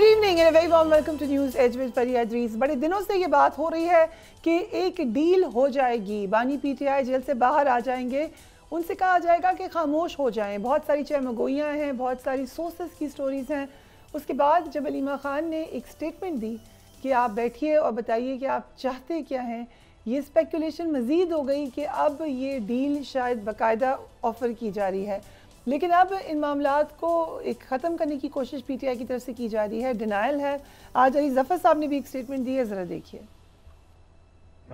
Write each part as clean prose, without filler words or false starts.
Good evening and very warm welcome to news edge with Fariya Idrees. बड़े दिनों से ये बात हो रही है कि एक डील हो जाएगी, बानी पीटीआई जेल से बाहर आ जाएंगे, उनसे कहा जाएगा कि खामोश हो जाएं। बहुत सारी चमगोइयाँ हैं, बहुत सारी सोर्सेस की स्टोरीज़ हैं। उसके बाद जब अलीमा खान ने एक स्टेटमेंट दी कि आप बैठिए और बताइए कि आप चाहते क्या हैं, ये स्पेकुलेशन मज़ीद हो गई कि अब ये डील शायद बाकायदा ऑफ़र की जा रही है। लेकिन अब इन मामलात को एक ख़त्म करने की कोशिश पीटीआई की तरफ से की जा रही है, डिनाइल है। आज अली ज़फ़र साहब ने भी एक स्टेटमेंट दी है, ज़रा देखिए।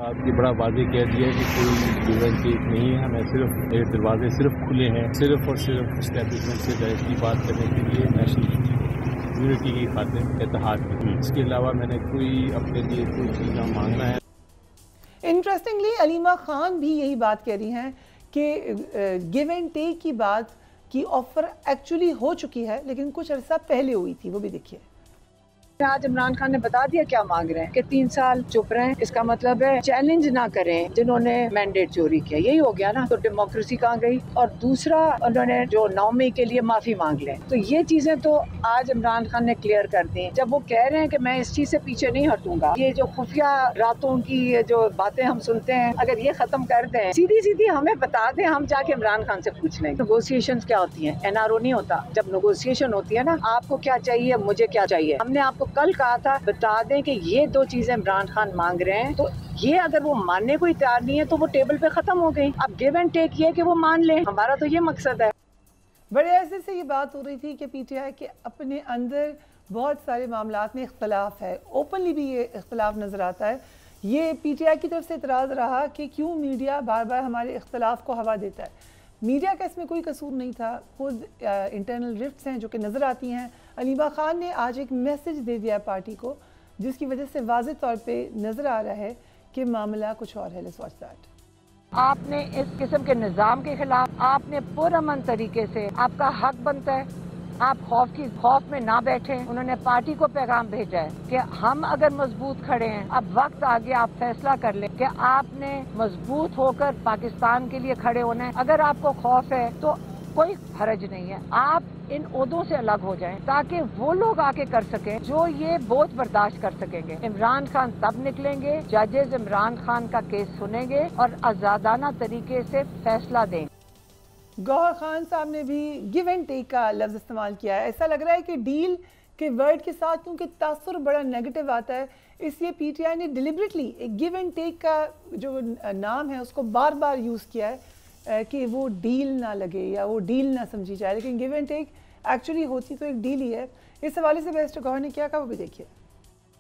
आपकी बड़ा वाज़ेह कह दिया कि कोई गिव एंड टेक नहीं है, हमें सिर्फ मेरे दरवाजे सिर्फ खुले हैं, सिर्फ और सिर्फ इस्टेब्लिशमेंट से डायरेक्टली बात करने के लिए, नेशनल यूनिटी की खातिर, इत्तेहाद की। इसके अलावा मैंने कोई अपने लिए कोई चीज़ मांगना है। इंटरेस्टिंगली अलीमा खान भी यही बात कह रही हैं कि गिव एंड टेक की बात की ऑफर एक्चुअली हो चुकी है, लेकिन कुछ अरसा पहले हुई थी। वो भी देखिए। आज इमरान खान ने बता दिया क्या मांग रहे हैं कि 3 साल चुप रहें। इसका मतलब है चैलेंज ना करें जिन्होंने मैंडेट चोरी किया। यही हो गया ना, तो डेमोक्रेसी कहाँ गई। और दूसरा, उन्होंने जो 9 मई के लिए माफी मांग लें, तो ये चीजें तो आज इमरान खान ने क्लियर कर दी। जब वो कह रहे हैं कि मैं इस चीज से पीछे नहीं हटूंगा, ये जो खुफिया रातों की जो बातें हम सुनते हैं, अगर ये खत्म कर दें, सीधी सीधी हमें बता दें, हम जाके इमरान खान से पूछ लें। नेगोशिएशन क्या होती है, एनआरओ नहीं होता। जब नेगोशिएशन होती है ना, आपको क्या चाहिए, मुझे क्या चाहिए, हमने आपको कल कहा था बता दें कि ये 2 चीजें इमरान खान मांग रहे हैं, तो ये अगर वो मानने को तैयार नहीं है तो वो टेबल पे खत्म हो गई। अब गिव एंड टेक ये कि वो मान ले, हमारा तो ये मकसद है। बड़े ऐसे से ये बात हो रही थी कि पीटीआई के अपने अंदर बहुत सारे मामलात में इख्तलाफ है, ओपनली भी ये इख्तलाफ नजर आता है। ये पीटीआई की तरफ से इतराज़ रहा कि क्यों मीडिया बार बार हमारे इख्तलाफ को हवा देता है। मीडिया का इसमें कोई कसूर नहीं था, खुद इंटरनल रिफ्ट्स हैं जो कि नज़र आती हैं। अलीमा खान ने आज एक मैसेज दे दिया पार्टी को, जिसकी वजह से वाज़े तौर पे नज़र आ रहा है कि मामला कुछ और है। Let's watch that. आपने इस किस्म के निज़ाम के खिलाफ आपने पुरअमन तरीके से, आपका हक बनता है, आप खौफ में ना बैठे। उन्होंने पार्टी को पैगाम भेजा है कि हम अगर मजबूत खड़े हैं, अब वक्त आ गया आप फैसला कर लें कि आपने मजबूत होकर पाकिस्तान के लिए खड़े होना है। अगर आपको खौफ है तो कोई हरज नहीं है, आप इन ओहदों से अलग हो जाएं ताकि वो लोग आके कर सकें जो ये बोझ बर्दाश्त कर सकेंगे। इमरान खान तब निकलेंगे, जजेस इमरान खान का केस सुनेंगे और आजादाना तरीके से फैसला देंगे। गौहर खान साहब ने भी गिव एंड टेक का लफ्ज़ इस्तेमाल किया है। ऐसा लग रहा है कि डील के वर्ड के साथ क्योंकि तासुर बड़ा नेगेटिव आता है, इसलिए पीटीआई ने डिलिबरेटली एक गिव एंड टेक का जो नाम है उसको बार बार यूज़ किया है कि वो डील ना लगे या वो डील ना समझी जाए। लेकिन गिव एंड टेक एक्चुअली होती तो एक डील ही है। इस हवाले से बैरिस्टर गौहर ने क्या कहा, वो भी देखिए।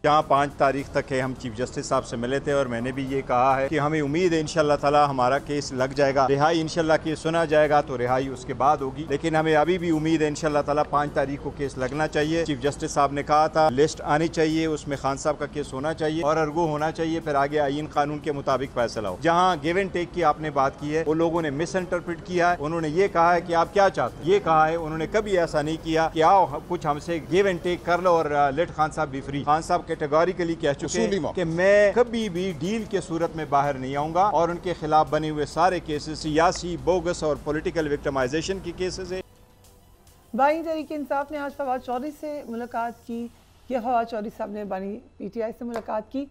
जहाँ 5 तारीख तक है, हम चीफ जस्टिस साहब से मिले थे और मैंने भी ये कहा है कि हमें उम्मीद है इंशाल्लाह ताला हमारा केस लग जाएगा, रिहाई इंशाल्लाह केस सुना जाएगा तो रिहाई उसके बाद होगी। लेकिन हमें अभी भी उम्मीद है इंशाल्लाह ताला 5 तारीख को केस लगना चाहिए। चीफ जस्टिस साहब ने कहा था लिस्ट आनी चाहिए, उसमें खान साहब का केस होना चाहिए और अर्गो होना चाहिए, फिर आगे आईन कानून के मुताबिक फैसला हो। जहाँ गिव एंड टेक की आपने बात की है, वो लोगों ने मिस इंटरप्रेट किया है। उन्होंने ये कहा है कि आप क्या चाहते हैं, ये कहा है। उन्होंने कभी ऐसा नहीं किया कि आओ कुछ हमसे गिव एंड टेक कर लो और लेट खान साहब बी फ्री। खान साहब कैटेगोरिकली कह चुके हैं कि मैं कभी भी डील के सूरत में बाहर नहीं आऊंगा और उनके खिलाफ बने हुए सारे केसेस सियासी, बोगस और पॉलिटिकल विक्टिमाइजेशन की केसेस है। बानी तहरीक इंसाफ ने आज फवाद चौधरी से मुलाकात की, या फवाद चौधरी साहब ने बानी पीटीआई से मुलाकात की।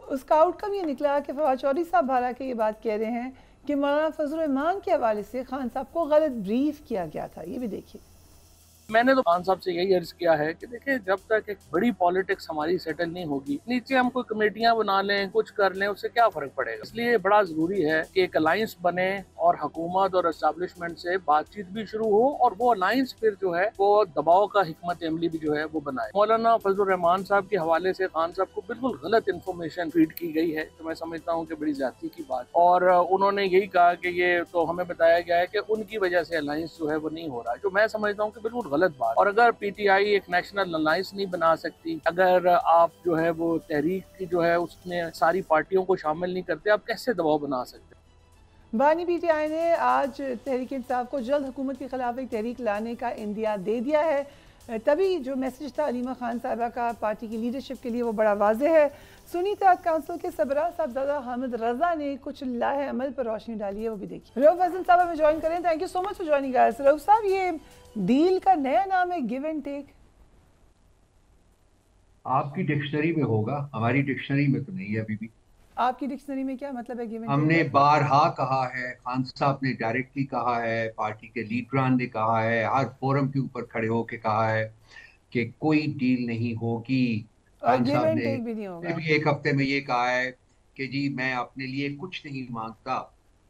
उसका आउटकम ये निकला कि फवाद चौधरी साहब बाहर आके ये बात कह रहे हैं कि मौलाना फजल रहमान के हवाले से खान साहब को गलत ब्रीफ किया गया था। ये भी देखिए। मैंने तो खान साहब से यही अर्ज किया है कि देखिए, जब तक एक बड़ी पॉलिटिक्स हमारी सेटल नहीं होगी, नीचे हम कोई कमेटियां बना लें, कुछ कर लें, उससे क्या फर्क पड़ेगा। इसलिए बड़ा जरूरी है कि एक अलायंस बने और हुकूमत और एस्टैब्लिशमेंट से बातचीत भी शुरू हो और वो अलायंस फिर जो है वो दबाव का हिकमत अमली भी जो है वो बनाए। मौलाना फजल रहमान साहब के हवाले से खान साहब को बिल्कुल गलत इन्फॉर्मेशन फीड की गई है, तो मैं समझता हूँ कि बड़ी ज्यादती की बात। और उन्होंने यही कहा कि ये तो हमें बताया गया है कि उनकी वजह से अलायंस जो है वो नहीं हो रहा है, जो मैं समझता हूँ कि बिल्कुल गलत बात। और अगर पीटीआई एक नेशनल अलायंस नहीं बना सकती, अगर आप जो है वो तहरीक की जो है उसमें सारी पार्टियों को शामिल नहीं करते, आप कैसे दबाव बना सकते। बानी पीटीआई ने आज तहरीक इंसाफ को जल्द हुकूमत के खिलाफ एक तहरीक लाने का इंदिया दे दिया है। तभी जो मैसेज था अलीमा खान साहबा का पार्टी की लीडरशिप के लिए वो बड़ा वाज़ेह है। सुन्नी इत्तेहाद काउंसिल के सरबराह साहबजादा हामिद रजा ने कुछ लाहे अमल पर रोशनी डाली है, वो भी देखिए। रऊफ हसन साहब हमें ज्वाइन करें। Thank you so much for joining us. Rauf साहब, ये डील का नया नाम है गिव एंड टेक। आपकी डिक्शनरी में होगा, हमारी डिक्शनरी में तो नहीं है अभी भी। आपकी डिक्शनरी में क्या मतलब है गिव एंड हमने टेक? बारहा कहा है, खान साहब ने डायरेक्टली कहा है, पार्टी के लीडरान ने कहा है, हर फोरम के ऊपर खड़े होके कहा है कि कोई डील नहीं होगी। और खान गिव साहब एंड ने टेक भी नहीं होगा। भी एक हफ्ते में ये कहा है कि जी मैं अपने लिए कुछ नहीं मांगता,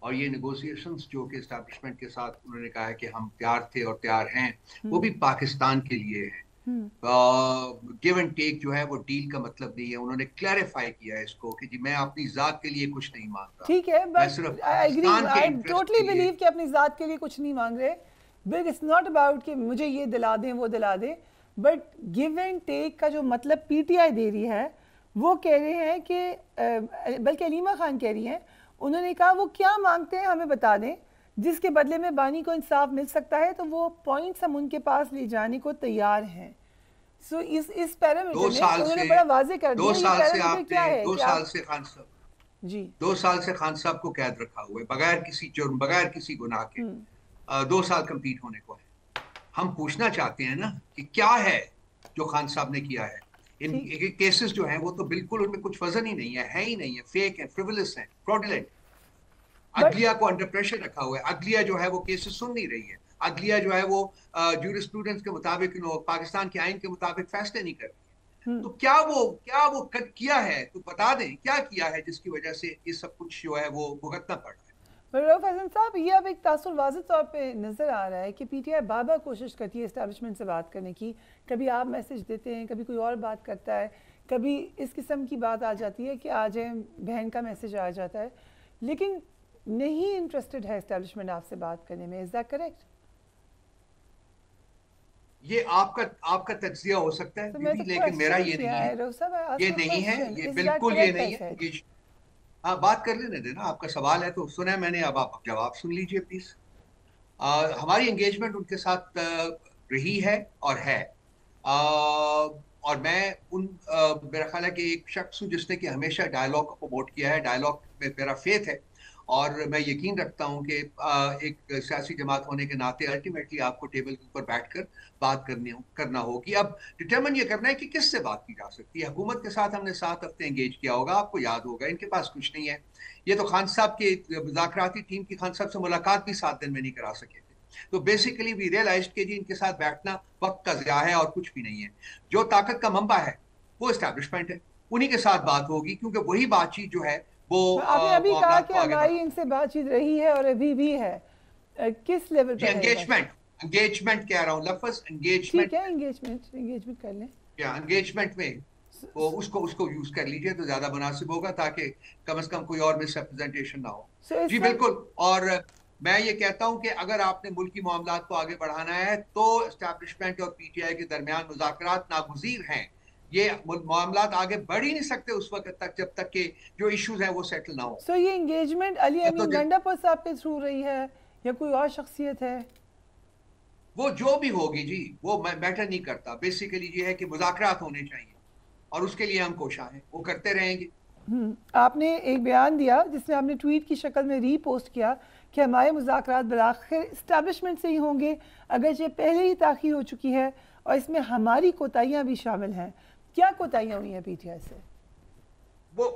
और ये नेगोशिएशंस जो कि एस्टैब्लिशमेंट के साथ उन्होंने कहा है कि हम तैयार थे और तैयार हैं, वो भी पाकिस्तान के लिए है। गिव एंड टेक जो है वो डील का मतलब नहीं है। उन्होंने क्लैरिफाई किया है इसको कि जी मैं अपनी जात के लिए कुछ नहीं मांगता, ठीक है, मैं बट सिर्फ आई एग्री, पाकिस्तान के आई इंटरेस्ट टोटली के लिए। बिलीव कि अपनी जात के लिए कुछ नहीं मांग रहे, बिग इट्स नॉट अबाउट कि मुझे ये दिला दें वो दिला दें, बट गिव एंड टेक का जो मतलब पीटीआई दे रही है वो कह रहे हैं कि बल्कि अलीमा खान कह रही हैं, उन्होंने कहा वो क्या मांगते हैं हमें बता दें जिसके बदले में बानी को इंसाफ मिल सकता है, तो वो पॉइंट्स हम उनके पास ले जाने को तैयार हैं। सो इस पैरामीटर में उन्होंने बड़ा वाजे कर दिया। 2 साल से आपने क्या है 2 साल से खान साहब जी 2 साल से खान साहब को कैद रखा हुआ है बगैर किसी जुर्म, बगैर किसी गुनाह के। 2 साल कंप्लीट होने को है। हम पूछना चाहते हैं ना कि क्या है जो खान साहब ने किया है। इन केसेस जो हैं वो तो बिल्कुल उनमें कुछ वजन ही नहीं है ही नहीं है, फेक है, फ्रिवलस है, फ्रॉडुलेंट। अदलिया को अंडर प्रेशर रखा हुआ है। अदलिया जो है वो केसेस सुन नहीं रही है। अदलिया जो है वो ज्यूरिस्प्रूडेंस के मुताबिक, पाकिस्तान के आइन के मुताबिक फैसले नहीं कर रही है। तो क्या वो कट किया है तो बता दें क्या किया है जिसकी वजह से ये सब कुछ जो है वो भुगतना पड़ रहा है। रऊफ हसन साहब, ये अब एक तासुर वाज़ेह तौर पे नज़र आ रहा है कि पीटीआई बार बार कोशिश करती है इस्टेब्लिशमेंट से बात करने की। कभी आप मैसेज देते हैं, कभी कोई और बात करता है, कभी इस किस्म की बात आ जाती है कि आ जाए, बहन का मैसेज आ जाता है, लेकिन नहीं इंटरेस्टेड है इस्टेब्लिशमेंट आपसे बात करने में। Is that correct? ये आपका तज्जिया हो सकता है, तो लेकिन मेरा ये नहीं है। ये नहीं है, ये बिल्कुल ये नहीं है। हाँ, बात कर लेने देना। आपका सवाल है तो सुना है मैंने, अब आप जवाब सुन लीजिए प्लीज। हमारी एंगेजमेंट उनके साथ रही है और है, और मैं मेरा ख्याल है कि एक शख्स हूँ जिसने कि हमेशा डायलॉग को प्रमोट किया है। डायलॉग में मेरा फेथ है और मैं यकीन रखता हूँ कि एक सियासी जमात होने के नाते अल्टीमेटली आपको टेबल के ऊपर बैठकर बात करना होगी। अब डिटरमिन ये करना है कि किससे बात की जा सकती है। हुकूमत के साथ हमने 7 हफ्ते एंगेज किया होगा, आपको याद होगा। इनके पास कुछ नहीं है। ये तो खान साहब के मुज़ाकराती टीम की खान साहब से मुलाकात भी 7 दिन में नहीं करा सके थे। तो बेसिकली वी रियलाइज्ड कि जी इनके साथ बैठना वक्त का ज़िया है और कुछ भी नहीं है। जो ताकत का मंबा है वो एस्टैब्लिशमेंट है, उन्हीं के साथ बात होगी, क्योंकि वही बातचीत जो है वो आपने अभी कहा कि हमारी इनसे बातचीत रही है और अभी भी है। किस लेवल पे? एंगेजमेंट कह रहा हूँ, लफ्ज एंगेजमेंट। ठीक है, एंगेजमेंट कर लें। क्या एंगेजमेंट में वो उसको यूज कर लीजिए तो ज्यादा मुनासिब होगा, ताकि कम से कम कोई और मिसरिप्रेजेंटेशन ना हो। जी बिल्कुल। और मैं ये कहता हूं कि अगर आपने मुल्की मामलात को आगे बढ़ाना है तो एस्टैब्लिशमेंट और पीटीआई के दरमियान मुज़ाकरात नागुज़ीर हैं। ये मामलात आगे बढ़ ही नहीं सकते उस वक्त तक जब तक के जो इश्यूज हैं वो सेटल ना हो। सो ये एंगेजमेंट अली अमीन गंडापुर साहब के थ्रू रही है या कोई और शख्सियत है? वो जो भी होगी जी, वो मैटर नहीं करता। बेसिकली ये है कि मुज़ाकरात होने चाहिए और उसके लिए हम कोशिश हैं, वो करते रहेंगे। आपने एक बयान दिया जिसमें आपने ट्वीट की शक्ल में रीपोस्ट किया कि हमारे मुज़ाकरात बिलाखिर इस्टेब्लिशमेंट से ही होंगे, अगर ये पहले ही ताख़ीर हो चुकी है और इसमें हमारी कोताहियाँ भी शामिल हैं। क्या कोताहियाँ हुई हैं पीटीआई से? वो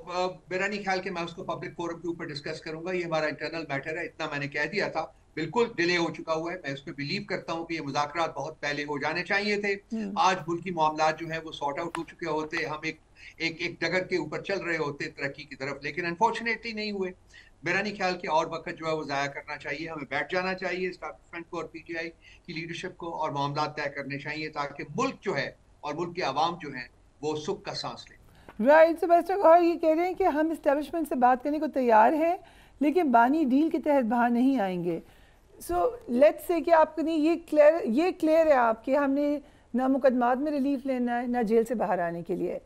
मेरा नहीं ख्याल कि मैं उसको पब्लिक फोरम के ऊपर डिस्कस करूंगा। ये हमारा इंटरनल मैटर है, इतना मैंने कह दिया था। बिल्कुल डिले हो चुका हुआ है। मैं उसमें बिलीव करता हूँ कि ये मुज़ाकरात बहुत पहले हो जाने चाहिए थे। आज मुल्की मामलात जो है वो सॉर्ट आउट हो चुके होते, हम एक डगर के ऊपर चल रहे होते तरक्की की तरफ, लेकिन अनफॉर्चुनेटली नहीं हुए। मेरा नहीं ख्याल कि और वक्त जो है वो ज़ाया करना चाहिए। हमें बैठ जाना चाहिए एस्टैब्लिशमेंट को और पीटीआई की लीडरशिप को, और मामलात तय करने चाहिए ताकि मुल्क जो है और मुल्क के आवाम जो है वो सुख का सांस लें। राइट। सो मिस्टर गौहर ये कह रहे हैं कि हम एस्टैब्लिशमेंट से बात करने को तैयार हैं, लेकिन बानी डील के तहत बाहर नहीं आएंगे। सो लेट्स से कि आपके ये क्लियर है आपके, हमने ना मुकदमात में रिलीफ लेना है ना जेल से बाहर आने के लिए,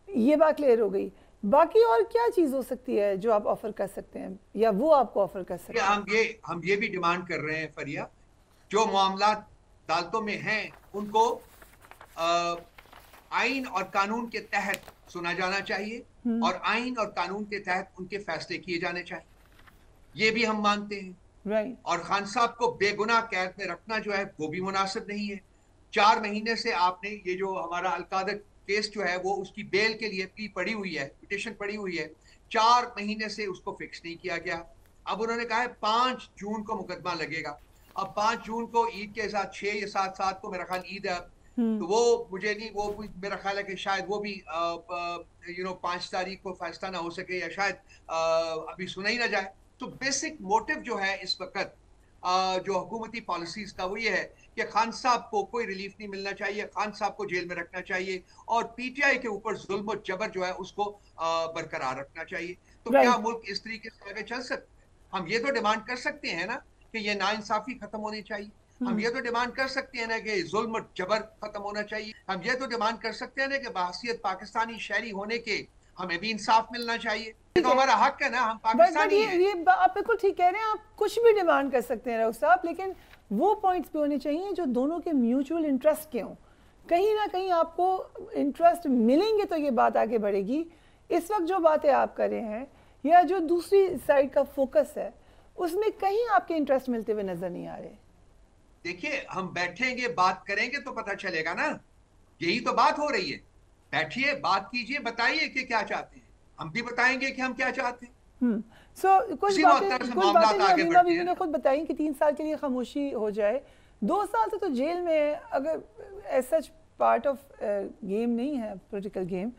ये बात क्लियर हो गई। बाकी और क्या चीज़ हो सकती है जो आप ऑफर कर सकते हैं या वो आपको ऑफर कर सकते हैं? हम ये भी डिमांड कर रहे हैं फरिया, जो मामला अदालतों में हैं उनको आइन और कानून के तहत सुना जाना चाहिए और आइन और कानून के तहत उनके फैसले किए जाने चाहिए। ये भी हम मानते हैं। और खान साहब को बेगुनाह कैद में रखना जो है वो भी मुनासिब नहीं है। 4 महीने से आपने ये जो हमारा अलकादर केस जो है वो उसकी बेल के लिए प्ली पड़ी हुई है, पिटिशन पड़ी हुई है, 4 महीने से उसको फिक्स नहीं किया गया। अब उन्होंने कहा है 5 जून को मुकदमा लगेगा। अब 5 जून को ईद के साथ 6 या 7 को मेरा ख्याल ईद है, तो वो मुझे नहीं, वो मेरा ख्याल है कि शायद वो भी 5 तारीख को फैसला ना हो सके या शायद अभी सुना ही ना जाए। तो बेसिक मोटिव जो है इस वक्त जो हुकूमती पॉलिसीज का वो ये है कि खान साहब को कोई रिलीफ नहीं मिलना चाहिए, खान साहब को जेल में रखना चाहिए और पीटीआई के ऊपर जुल्म और जबर जो है उसको बरकरार रखना चाहिए। तो क्या मुल्क इस तरीके से आगे चल सकते हैं? हम ये तो डिमांड कर सकते हैं ना कि ये नाइंसाफी खत्म होनी चाहिए, हम ये तो डिमांड कर सकते हैं ना कि जुल्म और जबर खत्म होना चाहिए, हम ये तो डिमांड कर सकते हैं ना कि बहैसियत पाकिस्तानी शहरी होने के हमें भी इंसाफ मिलना चाहिए। तो हमारा हक है ना, हम पाकिस्तानी हैं। ये आप बिल्कुल ठीक कह रहे हैं, आप कुछ भी डिमांड कर सकते हैं रऊफ साहब, लेकिन वो पॉइंट्स भी होने चाहिए जो दोनों के म्यूचुअल इंटरेस्ट के हों। कहीं ना कहीं आपको इंटरेस्ट मिलेंगे तो ये बात आगे बढ़ेगी। इस वक्त जो बातें आप कर रहे हैं या जो दूसरी साइड का फोकस है उसमें कहीं आपके इंटरेस्ट मिलते हुए नजर नहीं आ रहे। देखिए, हम बैठेंगे बात करेंगे तो पता चलेगा ना, यही तो बात हो रही है। बैठिए, बात कीजिए, बताइए कि क्या चाहते हैं, हम भी बताएंगे कि हम क्या चाहते हैं। कुछ बातें बीवी ने खुद बताई कि 3 साल के लिए खामोशी हो जाए। 2 साल से तो जेल में है, अगर ऐसा पार्ट ऑफ गेम नहीं है पॉलिटिकल गेम,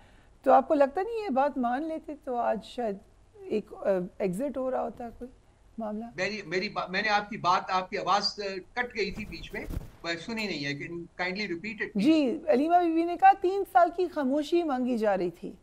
तो आपको लगता नहीं ये बात मान लेते तो आज शायद एक एग्जिट हो रहा होता कोई मामला? मैंने आपकी बात, आपकी आवाज कट गई थी बीच में, सुनी नहीं है, काइंडली रिपीट इट। जी, अलीमा बीवी ने कहा 3 साल की खामोशी मांगी जा रही थी।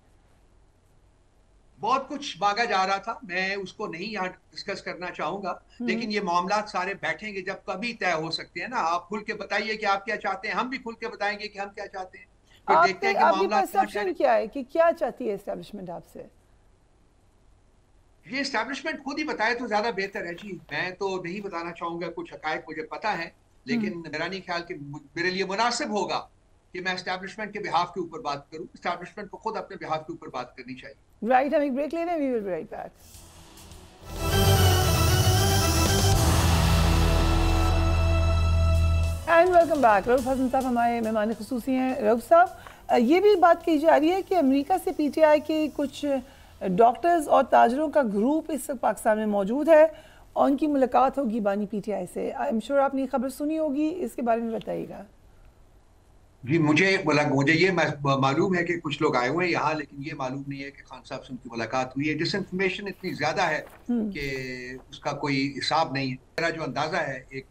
बहुत कुछ मांगा जा रहा था, मैं उसको नहीं यहाँ डिस्कस करना चाहूंगा, लेकिन ये मामला सारे बैठेंगे जब कभी तय हो सकते हैं ना। आप खुल के बताइए कि आप क्या चाहते हैं, हम भी खुल के बताएंगे कि हम क्या चाहते हैं। फिर देखते हैं कि मामला क्या है कि क्या चाहती है एस्टेब्लिशमेंट आपसे। ये एस्टेब्लिशमेंट खुद ही बताए तो ज्यादा बेहतर है जी। मैं तो नहीं बताना चाहूंगा, कुछ हकायक मुझे पता है, लेकिन मेरा नहीं ख्याल कि मेरे लिए मुनासिब होगा कि मैं एस्टेब्लिशमेंट के बिहाफ के ऊपर बात करूं। एस्टेब्लिशमेंट को खुद अपने बिहाफ के ऊपर बात करनी चाहिए। राइट, हम एक ब्रेक ले रहे हैं, we will be right back. And welcome back. Rauf Hasan साहब हमारे मेहमान खुसूसी हैं। रऊफ साहब, ये भी बात की जा रही है कि अमेरिका से पीटीआई के कुछ डॉक्टर्स और ताजरों का ग्रुप इस वक्त पाकिस्तान में मौजूद है और उनकी मुलाकात होगी बानी पीटीआई से। आई एम श्योर आपने खबर सुनी होगी, इसके बारे में बताइएगा। जी, मुझे ये मालूम है कि कुछ लोग आए हुए हैं यहाँ, लेकिन ये मालूम नहीं है कि खान साहब से उनकी मुलाकात हुई है। डिसइंफॉर्मेशन इतनी ज्यादा है कि उसका कोई हिसाब नहीं है। मेरा जो अंदाजा है एक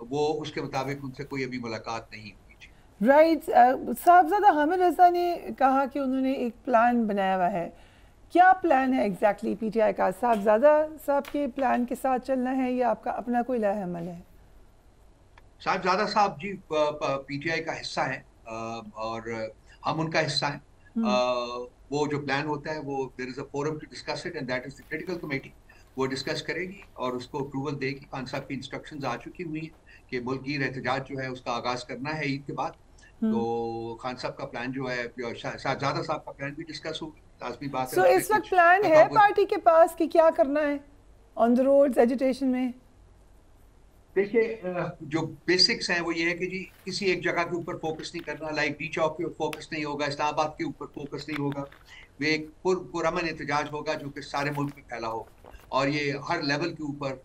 वो, उसके मुताबिक उनसे कोई अभी मुलाकात नहीं हुई। राइट, साहबजादा हामिद रजा ने कहा कि उन्होंने एक प्लान बनाया हुआ है। क्या प्लान है एग्जैक्टली पीटीआई का? साहबजादा साहब के प्लान के साथ चलना है या आपका अपना कोई लाहे अमल है? साहबजादा साहब जी पीटीआई का हिस्सा है और हम उनका हिस्सा है। वो जो प्लान होता है वो there is a forum to discuss it and that is the critical committee. वो डिस्कस करेगी और उसको अप्रूवल देगी। खान साहब की इंस्ट्रक्शंस आ चुकी हुई हैं कि मुल्की एहतजाज जो है उसका आगाज करना है ईद के बाद। तो खान साहब का प्लान जो है, साहबजादा साहब का प्लान भी डिस्कस होगी, लाजमी बात है। इस वक्त प्लान है पार्टी के पास कि क्या करना है ऑन द रोड्स एजिटेशन में? देखिए, जो बेसिक्स हैं वो ये है कि जी किसी एक जगह के ऊपर फोकस नहीं करना, लाइक डी चौक के ऊपर फोकस नहीं होगा, इस्लामाबाद के ऊपर फोकस नहीं होगा। वे एक पुरअमन एहतजाज होगा जो कि सारे मुल्क में फैला होगा और ये हर लेवल के ऊपर,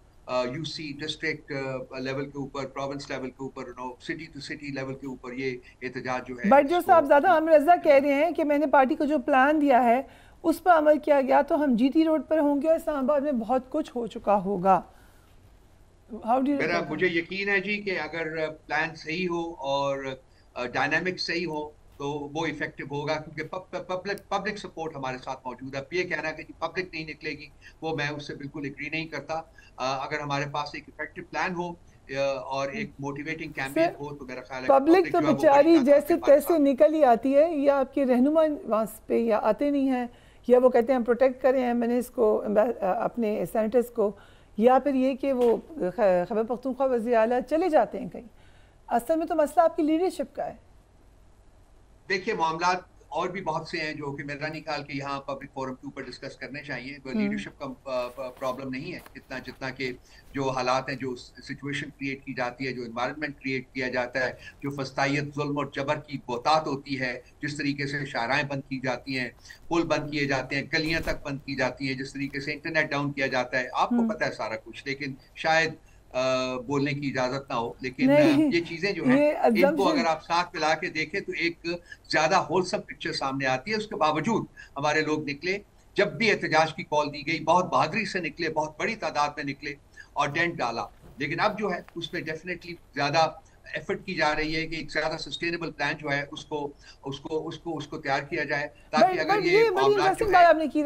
यूसी डिस्ट्रिक्ट लेवल के ऊपर, प्रोविंस लेवल के ऊपर, सिटी टू सिटी लेवल के ऊपर ये एहतजाज जो है। बट जो साहबजादा हामिद रजा कह रहे हैं कि मैंने पार्टी को जो प्लान दिया है उस पर अमल किया गया तो हम जीटी रोड पर होंगे और इस्लामाबाद में बहुत कुछ हो चुका होगा। मुझे यकीन है जी कि अगर प्लान सही हो और डायनामिक सही हो तो वो इफेक्टिव होगा, क्योंकि पब्लिक सपोर्ट हमारे साथ मौजूद है। ये कहना कि पब्लिक नहीं निकलेगी, वो मैं उससे बिल्कुल एग्री नहीं करता। अगर हमारे पास एक इफेक्टिव प्लान हो और एक मोटिवेटिंग कैंपेन हो तो मेरा ख्याल है पब्लिक तो बेचारी जैसे तैसे निकल ही आती है, या आपके रहनुमा वहाँ पे या आते नहीं हैं, या वो कहते हैं प्रोटेक्ट करें एमएनएस को, अपने सेनेटर्स को, या फिर ये कि वो खैबर पख्तूनख्वा वज़ीर आला चले जाते हैं कहीं। असल में तो मसला आपकी लीडरशिप का है। देखिए, मामला और भी बहुत से हैं जो कि मेरा नहीं ख्याल कि यहाँ पब्लिक फोरम के ऊपर डिस्कस करने चाहिए। लीडरशिप का प्रॉब्लम नहीं है जितना कि जो हालात हैं, जो सिचुएशन क्रिएट की जाती है, जो एनवायरनमेंट क्रिएट किया जाता है, जो फस्तायत, जुल्म और जबर की बोतात होती है, जिस तरीके से शाहराएं बंद की जाती हैं, पुल बंद किए जाते हैं, गलियां तक बंद की जाती हैं, जिस तरीके से इंटरनेट डाउन किया जाता है, आपको पता है सारा कुछ, लेकिन शायद बोलने की इजाजत ना हो। लेकिन ये चीजें जो हैं, इनको अगर आप साथ मिला के देखें तो एक ज्यादा होलसम पिक्चर सामने आती है। उसके बावजूद हमारे लोग निकले, जब भी एहतजाज की कॉल दी गई बहुत बहादुरी से निकले, बहुत बड़ी तादाद में निकले और डेंट डाला। लेकिन अब जो है उसमें डेफिनेटली ज्यादा एफर्ट की जा रही है कि एक ज्यादा सस्टेनेबल प्लान जो है उसको तैयार किया जाए, ताकि अगर ये आपने की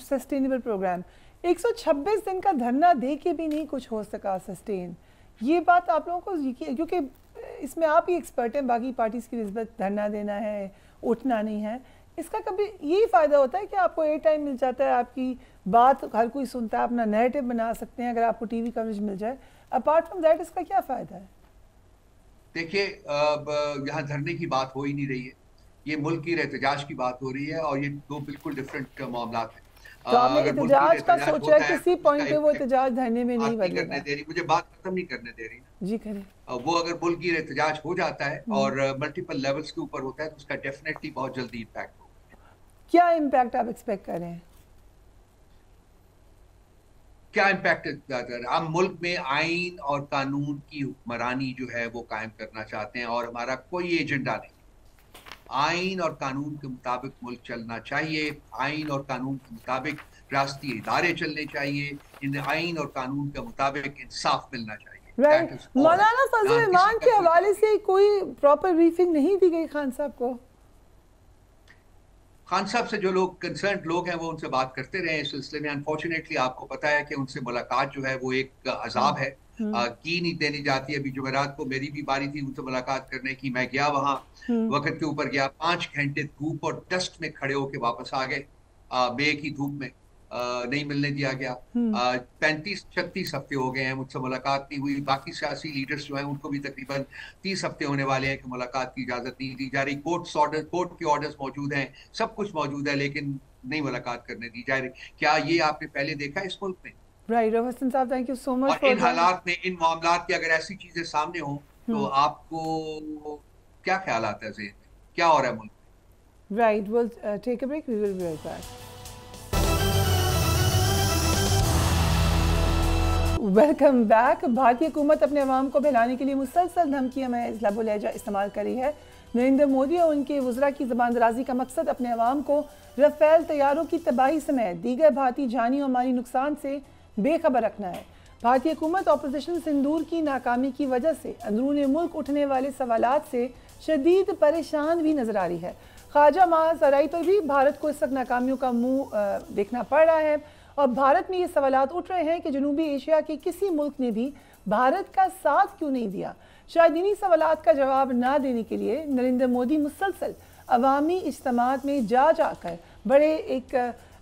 सस्टेनेबल प्रोग्राम 126 दिन का धरना दे के भी नहीं कुछ हो सका सस्टेन, ये बात आप लोगों को, क्योंकि इसमें आप ही एक्सपर्ट हैं, बाकी पार्टीज की निस्बत धरना देना है, उठना नहीं है, इसका कभी यही फ़ायदा होता है कि आपको एयर टाइम मिल जाता है, आपकी बात हर कोई सुनता है, अपना नैरेटिव बना सकते हैं अगर आपको टीवी कवरेज मिल जाए। अपार्ट फ्रॉम दैट इसका क्या फ़ायदा है? देखिए, यहाँ धरने की बात हो ही नहीं रही है, ये मुल्क की एहतजाज की बात हो रही है, और ये दो बिल्कुल डिफरेंट मामला है। तो आपने एहतजाज का सोचा है किसी पॉइंट पे वो एहतजाज धरने में नहीं बदलेगा? मुझे बात खत्म नहीं करने दे रही जी, करें। वो अगर मुल्क की एहतजाज हो जाता है और मल्टीपल लेवल्स के ऊपर होता है तो उसका डेफिनेटली बहुत जल्दी इम्पैक्ट होगा। क्या इम्पैक्ट आप एक्सपेक्ट कर रहे हैं? क्या इम्पैक्ट? हम मुल्क में आइन और कानून की हुक्मरानी जो है वो कायम करना चाहते हैं, और हमारा कोई एजेंडा नहीं। आइन और कानून के मुताबिक मुल्क चलना चाहिए, आइन और कानून के मुताबिक राष्ट्रीय इदारे चलने चाहिए, इन आइन और कानून के मुताबिक इंसाफ मिलना चाहिए। मौलाना फजल रहमान के हवाले से कोई प्रॉपर ब्रीफिंग नहीं दी गई खान साहब को? खान साहब से जो लोग कंसर्न लोग हैं वो उनसे बात करते रहे इस सिलसिले में। अनफॉर्चुनेटली आपको पता है कि उनसे मुलाकात जो है वो एक अजाब है, की नहीं देनी जाती। अभी जुमेरात को मेरी भी बारी थी उनसे मुलाकात करने की, मैं गया वहाँ, वक्त के ऊपर गया, 5 घंटे धूप और डस्ट में खड़े होके वापस आ गए। मई की धूप में नहीं मिलने दिया गया। 35-36 हफ्ते हो गए हैं मुझसे मुलाकात नहीं हुई। बाकी सियासी लीडर्स जो हैं उनको भी तकरीबन 30 हफ्ते होने वाले हैं कि मुलाकात की इजाजत नहीं दी जा रही। कोर्ट के ऑर्डर्स मौजूद हैं, सब कुछ मौजूद है, लेकिन नहीं मुलाकात करने दी जा रही। क्या ये आपने पहले देखा इस मुल्क में? राइट, हसन साहब, थैंक यू सो मच। और इन हालात में, इन मामलात की अगर ऐसी चीजें सामने हो तो आपको क्या ख्याल आता है ज़हन में, क्या हो रहा है मुल्क में? Right, will take a break, we will be right back. Welcome back. भारतीय हुकूमत अपने अवाम को बहलाने के लिए मुसलसल धमकियां में लबो लहजा इस्तेमाल कर रही है। नरेंद्र मोदी और उनके वज़रा की ज़बानदराजी का मकसद अपने अवाम को रफ़ेल तैयारों की तबाही समेत दीगर भारतीय जानी और माली नुकसान से बेखबर रखना है। भारतीय हुकूमत ऑपरेशन सिंदूर की नाकामी की वजह से अंदरूनी मुल्क उठने वाले सवालात से शदीद परेशान भी नजर आ रही है। ख्वाजा महासराई पर भी भारत को इस वक्त नाकामियों का मुंह देखना पड़ रहा है, और भारत में ये सवालात उठ रहे हैं कि जनूबी एशिया के किसी मुल्क ने भी भारत का साथ क्यों नहीं दिया। शायद इन्हीं सवालात का जवाब ना देने के लिए नरेंद्र मोदी मुसलसल अवामी इज्तिमात में जाकर बड़े एक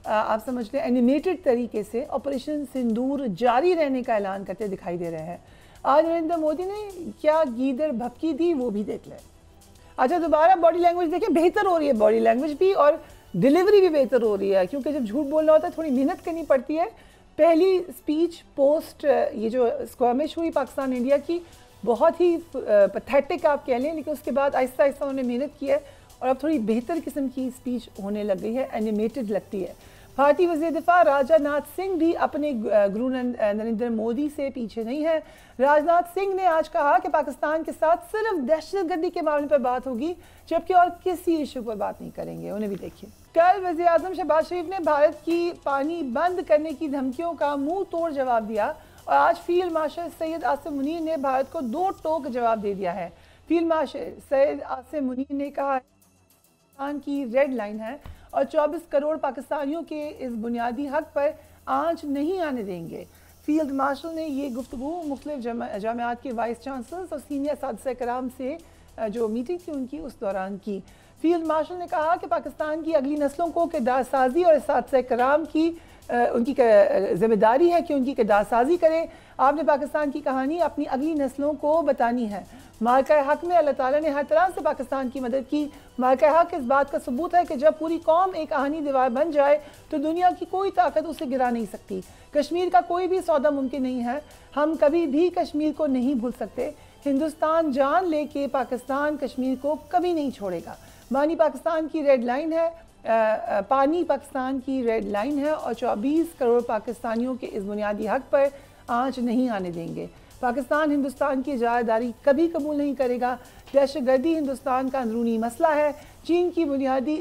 आप समझ लें एनिमेटेड तरीके से ऑपरेशन सिंदूर जारी रहने का ऐलान करते दिखाई दे रहे हैं। आज नरेंद्र मोदी ने क्या गीदड़ भपकी दी वो भी देख लें। अच्छा, दोबारा बॉडी लैंग्वेज देखें, बेहतर हो रही है बॉडी लैंग्वेज भी, और डिलीवरी भी बेहतर हो रही है, क्योंकि जब झूठ बोलना होता है थोड़ी मेहनत करनी पड़ती है। पहली स्पीच पोस्ट ये जो स्क्वामिश हुई पाकिस्तान इंडिया की, बहुत ही पैथेटिक आप कह लें, लेकिन उसके बाद आहिस्ता आहिस्ता उन्होंने मेहनत की है और अब थोड़ी बेहतर किस्म की स्पीच होने लग गई है, एनिमेटेड लगती है। भारतीय वज़ीर दिफा राजनाथ सिंह भी अपने गुरु नरेंद्र मोदी से पीछे नहीं है। राजनाथ सिंह ने आज कहा कि पाकिस्तान के साथ सिर्फ दहशतगर्दी के मामले पर बात होगी, जबकि और किसी इशू पर बात नहीं करेंगे। उन्हें भी देखिए। कल वज़ीर आज़म शहबाज शरीफ ने भारत की पानी बंद करने की धमकियों का मुंह तोड़ जवाब दिया, और आज फील्ड मार्शल सैयद आसिम मुनीर ने भारत को 2 टोक जवाब दे दिया है। फील्ड मार्शल सैयद आसिम मुनीर ने कहा पाकिस्तान की रेड लाइन है और 24 करोड़ पाकिस्तानियों के इस बुनियादी हक पर आंच नहीं आने देंगे। फील्ड मार्शल ने ये गुफ्तगू मुख्तलिफ जामियात के वाइस चांसलर्स और सीनियर सादसा कराम से जो मीटिंग थी उनकी उस दौरान की। फील्ड मार्शल ने कहा कि पाकिस्तान की अगली नस्लों को किरदार साजी और सादसा कराम की उनकी जिम्मेदारी है कि उनकी किरदारसाजी करें। आपने पाकिस्तान की कहानी अपनी अगली नस्लों को बतानी है। मार्का हक में अल्लाह ताला ने हर तरह से पाकिस्तान की मदद की। मार्का हक इस बात का सबूत है कि जब पूरी कौम एक आहनी दीवार बन जाए तो दुनिया की कोई ताकत उसे गिरा नहीं सकती। कश्मीर का कोई भी सौदा मुमकिन नहीं है। हम कभी भी कश्मीर को नहीं भूल सकते। हिंदुस्तान जान ले के पाकिस्तान कश्मीर को कभी नहीं छोड़ेगा। पानी पाकिस्तान की रेड लाइन है, पानी पाकिस्तान की रेड लाइन है और 24 करोड़ पाकिस्तानियों के इस बुनियादी हक पर आंच नहीं आने देंगे। पाकिस्तान हिंदुस्तान की इजारादारी कभी कबूल नहीं करेगा। दहशतगर्दी हिंदुस्तान का अंदरूनी मसला है, चीन की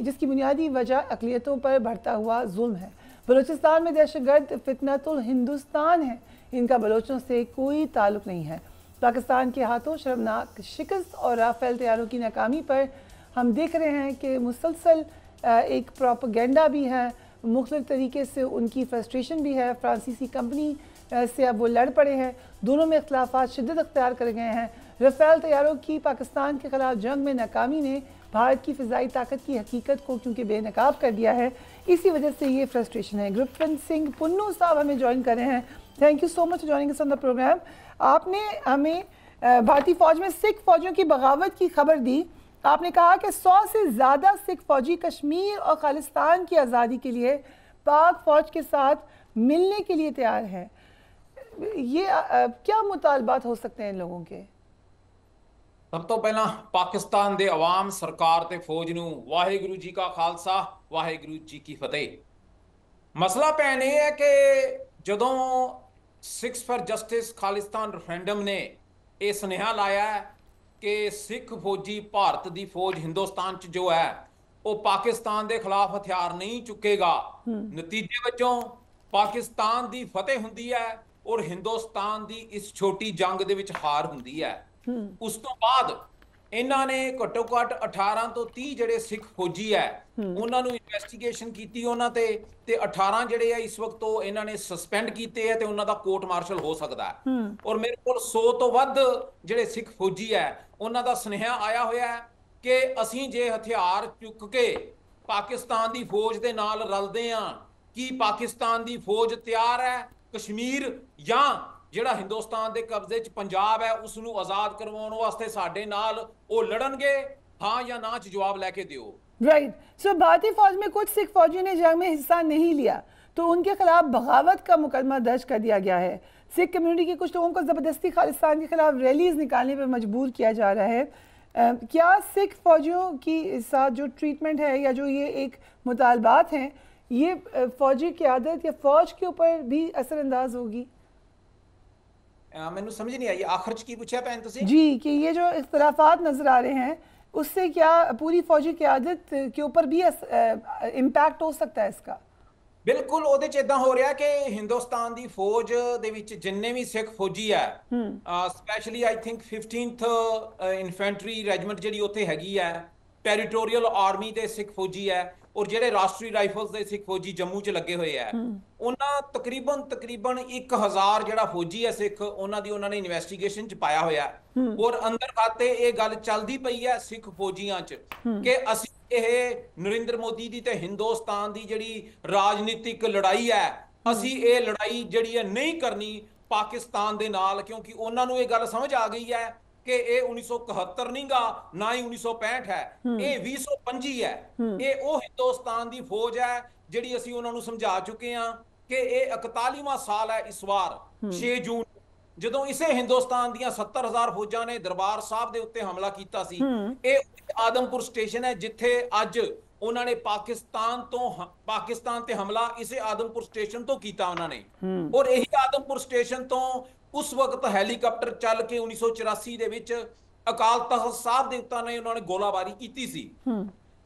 जिसकी बुनियादी वजह अक़लियतों पर बढ़ता हुआ जुल्म है। बलूचिस्तान में दहशतगर्द फितनतुल हिंदुस्तान है, इनका बलोचों से कोई ताल्लुक़ नहीं है। पाकिस्तान के हाथों शर्मनाक शिकस्त और राफेल तैयारों की नाकामी पर हम देख रहे हैं कि मुसलसल एक प्रोपेगेंडा भी है, मुख्तलिफ तरीके से उनकी फ्रस्ट्रेशन भी है। फ्रांसीसी कंपनी से अब वो लड़ पड़े हैं, दोनों में इख्तलाफात शिद्दत अख्तियार कर गए हैं। राफेल तैयारों की पाकिस्तान के खिलाफ जंग में नाकामी ने भारत की फ़िज़ाई ताकत की हकीकत को क्योंकि बेनकाब कर दिया है, इसी वजह से ये फ्रस्ट्रेशन है। गुरप्रीत सिंह पुन्नू साहब हमें ज्वाइन कर रहे हैं। Thank you so much joining us on the programme. आपने हमें भारतीय फ़ौज में सिख फ़ौजियों की बगावत की खबर दी। आपने कहा कि 100 से ज़्यादा सिख फ़ौजी कश्मीर और खालिस्तान की आज़ादी के लिए पाक फ़ौज के साथ मिलने के लिए तैयार हैं। ये क्या मुतालबात हो सकते हैं इन लोगों के? सब तो पहला पाकिस्तान दे अवाम सरकार ते फौज नूं वाहिगुरू जी का खालसा वाहिगुरू जी की फतेह। मसला भैन यह है कि जदों six for justice Khalistan referendum ने यह सुनेहा लाया है कि सिख फौजी भारत दी फौज हिंदुस्तान च जो है वो पाकिस्तान दे खिलाफ हथियार नहीं चुकेगा, नतीजे वजों पाकिस्तान दी फतेह हुंदी है और हिंदुस्तान दी इस छोटी जंग दे विच हार हुंदी है। उस तो बाद इन्हां ने घट्टो घट 18 तो 30 ਜਿਹੜੇ ਸਿੱਖ ਫੌਜੀ ਹੈ ਉਹਨਾਂ ਨੂੰ ਇਨਵੈਸਟੀਗੇਸ਼ਨ ਕੀਤੀ ਉਹਨਾਂ ਤੇ 18 ਜਿਹੜੇ ਆ ਇਸ ਵਕਤ ਤੋਂ ਇਹਨਾਂ ਨੇ ਸਸਪੈਂਡ ਕੀਤੇ ਹੈ ਤੇ ਉਹਨਾਂ ਦਾ ਕੋਰਟ ਮਾਰਸ਼ਲ ਹੋ ਸਕਦਾ ਹੈ। ਔਰ ਮੇਰੇ ਕੋਲ 100 ਤੋਂ ਵੱਧ ਜਿਹੜੇ ਸਿੱਖ ਫੌਜੀ ਹੈ ਉਹਨਾਂ ਦਾ ਸੁਨੇਹਾ ਆਇਆ ਹੋਇਆ ਹੈ ਕਿ ਅਸੀਂ ਜੇ ਹਥਿਆਰ ਚੁੱਕ ਕੇ ਪਾਕਿਸਤਾਨ ਦੀ ਫੌਜ ਦੇ ਨਾਲ ਰਲਦੇ ਆ ਕਿ ਪਾਕਿਸਤਾਨ ਦੀ ਫੌਜ ਤਿਆਰ ਹੈ ਕਸ਼ਮੀਰ ਜਾਂ ਜਿਹੜਾ ਹਿੰਦੁਸਤਾਨ ਦੇ ਕਬਜ਼ੇ 'ਚ ਪੰਜਾਬ ਹੈ ਉਸ ਨੂੰ ਆਜ਼ਾਦ ਕਰਵਾਉਣ ਵਾਸਤੇ ਸਾਡੇ ਨਾਲ ਉਹ ਲੜਨਗੇ, हाँ या ना जवाब लेके दियो। राइट। सो भारतीय फौज में कुछ सिख फौजियों ने जंग में हिस्सा नहीं लिया तो उनके खिलाफ बगावत का मुकदमा दर्ज कर दिया गया है। सिख कम्युनिटी के कुछ लोगों को ज़बरदस्ती खालिस्तान के खिलाफ रैलीज निकालने पर मजबूर किया जा रहा है। क्या सिख फौजियों की साथ जो ट्रीटमेंट है या जो ये एक मुतालबात हैं ये फौजी क़यादत या फ़ौज के ऊपर भी असरअंदाज होगी? मैंने समझ नहीं आई आखिर की पूछा पैन तुसी जी कि ये जो इख्तलाफात नजर आ रहे हैं उससे क्या पूरी फौजी क़यादत के ऊपर भी इंपैक्ट हो सकता है इसका? बिल्कुल ਉਹਦੇ ਚ ਇਦਾਂ ਹੋ ਰਿਹਾ ਕਿ ਹਿੰਦੁਸਤਾਨ ਦੀ ਫੌਜ ਦੇ ਵਿੱਚ ਜਿੰਨੇ ਵੀ ਸਿੱਖ ਫੌਜੀ ਹੈ specially I think 15th infantry regiment ਜਿਹੜੀ ਉੱਥੇ ਹੈਗੀ ਹੈ ਟੈਰੀਟੋਰੀਅਲ ਆਰਮੀ ਦੇ ਸਿੱਖ ਫੌਜੀ ਹੈ ਔਰ ਜਿਹੜੇ ਰਾਸ਼ਟਰੀ ਰਾਈਫਲਸ ਦੇ ਸਿੱਖ ਫੌਜੀ ਜੰਮੂ 'ਚ ਲੱਗੇ ਹੋਏ ਆ ਉਹਨਾਂ ਤਕਰੀਬਨ 1000 ਜਿਹੜਾ ਫੌਜੀ ਹੈ ਸਿੱਖ ਉਹਨਾਂ ਦੀ ਉਹਨਾਂ ਨੇ ਇਨਵੈਸਟੀਗੇਸ਼ਨ 'ਚ ਪਾਇਆ ਹੋਇਆ ਔਰ ਅੰਦਰ ਖਾਤੇ ਇਹ ਗੱਲ ਚੱਲਦੀ ਪਈ ਹੈ ਸਿੱਖ ਫੌਜੀਆਂ 'ਚ ਕਿ ਅਸੀਂ ਇਹ ਨਰਿੰਦਰ ਮੋਦੀ ਦੀ ਤੇ ਹਿੰਦੁਸਤਾਨ ਦੀ ਜਿਹੜੀ ਰਾਜਨੀਤਿਕ ਲੜਾਈ ਹੈ ਅਸੀਂ ਇਹ ਲੜਾਈ ਜਿਹੜੀ ਹੈ ਨਹੀਂ ਕਰਨੀ ਪਾਕਿਸਤਾਨ ਦੇ ਨਾਲ ਕਿਉਂਕਿ ਉਹਨਾਂ ਨੂੰ ਇਹ ਗੱਲ ਸਮਝ ਆ ਗਈ ਹੈ कि ये 1971 नहीं गा ना ही 1965 है ये 2025 है ये वो हिंदुस्तान दी फौज है जिहड़ी असीं उन्हां नूं समझा चुके हैं कि ये 41वां साल है इस वार 6 जून जदों इसे हिंदुस्तान दियां 70,000 फौजां ने दरबार साहब दे उत्ते हमला कीता सी ये आदमपुर स्टेशन है जिथे अज उन्हां ने पाकिस्तान ते हमला इसे आदमपुर स्टेशन तो कीता उन्हां ने और यही आदमपुर स्टेशन तो उस वक्त हैलीकाप्टर चल के 1984 ਦੇ ਵਿੱਚ ਅਕਾਲ ਤਖਤ ਸਾਹਿਬ ਦੇ ਉੱਤੇ ਨੇ ਉਹਨਾਂ ਨੇ ਗੋਲਾਬਾਰੀ ਕੀਤੀ ਸੀ